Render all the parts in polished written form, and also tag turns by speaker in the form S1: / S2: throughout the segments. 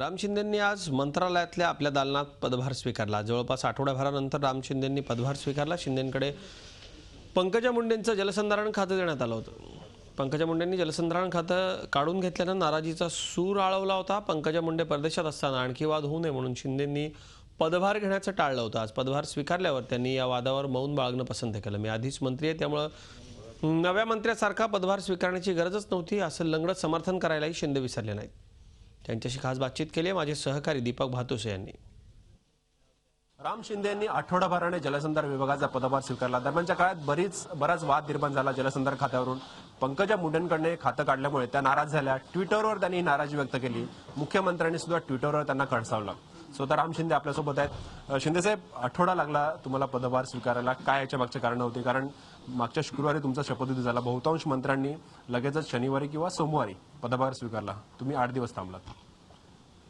S1: राम शिंदेंनी आज मंत्रालयातल्या आपल्या दालनात पदभार स्वीकारला। जवळपास आठवड्याभरानंतर राम शिंदेंनी पदभार स्वीकारला। शिंदेंकडे पंकजा मुंडेंचं जलसंधारण खातं देण्यात आलं होतं। पंकजा मुंडेंनी जलसंधारण खातं काढून घेतल्यानं नाराजीचा सूर आळवला होता। पंकजा मुंडे परदेशात असताना आणखी वाद होऊ नये म्हणून शिंदेंनी पदभार घेण्याचं टाळलं होतं। आज पदभार स्वीकारल्यावर त्यांनी या वादावर मौन बाळगणं पसंत केलं। मी आधीच मंत्री आहे, त्यामुळे नव्या मंत्र्यासारखा पदभार स्वीकारण्याची गरजच नव्हती असं लंगडत समर्थन करायलाही शिंदे विसरले नाहीत। त्यांच्याशी खास बातचीत केली आहे माझे सहकारी दीपक भातुसे यांनी।
S2: राम शिंदे यांनी आठवडाभराने जलसंधारण विभागाचा पदभार स्वीकारला। दरम्यानच्या काळात बराच वाद निर्माण झाला जलसंधारण खात्यावरून। पंकजा मुंडेंकडे खातं काढल्यामुळे त्या नाराज झाल्या। ट्विटरवर त्यांनी नाराजी व्यक्त केली। मुख्यमंत्र्यांनी सुद्धा ट्विटरवर त्यांना खडसावलं। स्वतः राम शिंदे आपल्यासोबत आहेत। शिंदे साहेब, आठवडा लागला तुम्हाला पदभार स्वीकारायला, काय याच्या मागचे कारण होती? कारण मागच्या शुक्रवारी तुमचा शपथविधी झाला, बहुतांश मंत्र्यांनी लगेचच शनिवारी किंवा सोमवारी पदभार स्वीकारला, तुम्ही 8 दिवस थांबलात।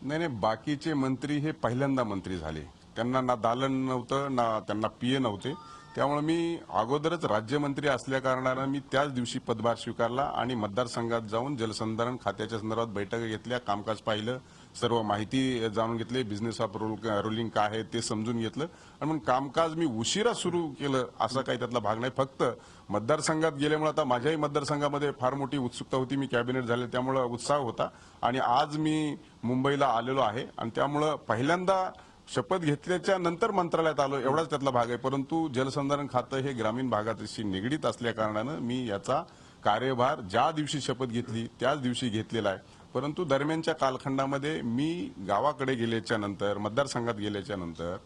S3: नाही, बाकीचे मंत्री हे पहिल्यांदा मंत्री झाले, त्यांना ना दालन नव्हतं ना त्यांना पीए नव्हते, त्यामुळे मी अगोदरच राज्यमंत्री असल्या कारणाने मी त्याच दिवशी पदभार स्वीकारला आणि मतदारसंघात जाऊन जलसंधारण खात्याच्या संदर्भात बैठका घेतल्या, कामकाज पाहिलं, सर्व माहिती जाणून घेतली, बिझनेस ऑफ रुलिंग काय आहे ते समजून घेतलं आणि मग कामकाज मी उशिरा सुरू केलं असा काही त्यातला भाग नाही। फक्त मतदारसंघात गेल्यामुळे आता माझ्याही मतदारसंघामध्ये फार मोठी उत्सुकता होती, मी कॅबिनेट झाले त्यामुळे उत्साह होता आणि आज मी मुंबईला आलेलो आहे आणि त्यामुळे पहिल्यांदा शपथ घेतल्याच्या नंतर मंत्रालयात आलो एवढाच त्यातला भाग आहे। परंतु जलसंधारण खातं हे ग्रामीण भागाशी निगडीत असल्या कारणानं मी याचा कार्यभार ज्या दिवशी शपथ घेतली त्याच दिवशी घेतलेला आहे। परंतु दरम्यानच्या कालखंडामध्ये मी गावाकडे गेल्याच्या नंतर, मतदारसंघात गेल्याच्या नंतर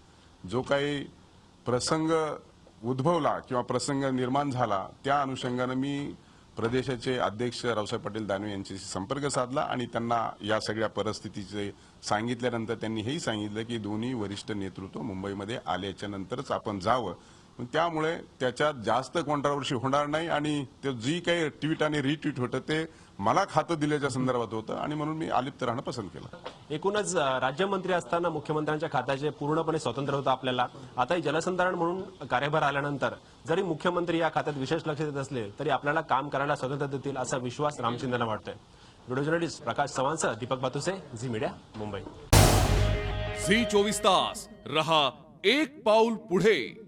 S3: जो काही प्रसंग उद्भवला किंवा प्रसंग निर्माण झाला त्या अनुषंगानं मी प्रदेशाचे अध्यक्ष रावसाहेब पाटील दानवे यांच्याशी संपर्क साधला आणि त्यांना या सगळ्या परिस्थितीचे सांगितल्यानंतर त्यांनी हेही सांगितलं की दोन्ही वरिष्ठ नेतृत्व मुंबईमध्ये आल्याच्या नंतरच आपण जावं। त्यामुळे त्याच्यात जास्त कॉन्ट्रोवर्सी होणार नाही आणि ते जी काही ट्विट आणि रिट्विट होतं ते मला खातं दिल्याच्या संदर्भात होतं आणि म्हणून मी अलिप्त राहणं पसंत केलं।
S2: एकूणच राज्यमंत्री असताना मुख्यमंत्र्यांच्या खात्याचे पूर्णपणे स्वातंत्र्य होतं आपल्याला। आता जलसंधारण म्हणून कार्यभार आल्यानंतर जरी मुख्यमंत्री या खात्यात विशेष लक्ष देत असले तरी आपल्याला काम करायला स्वातंत्र्य देतील असा विश्वास राम शिंदेंना वाटतोय। व्हिडिओ जर्नलिस्ट प्रकाश चव्हाणसह दीपक भातुसे, झी मीडिया, मुंबई।
S4: झी 24 तास रहा एक पाऊल पुढे।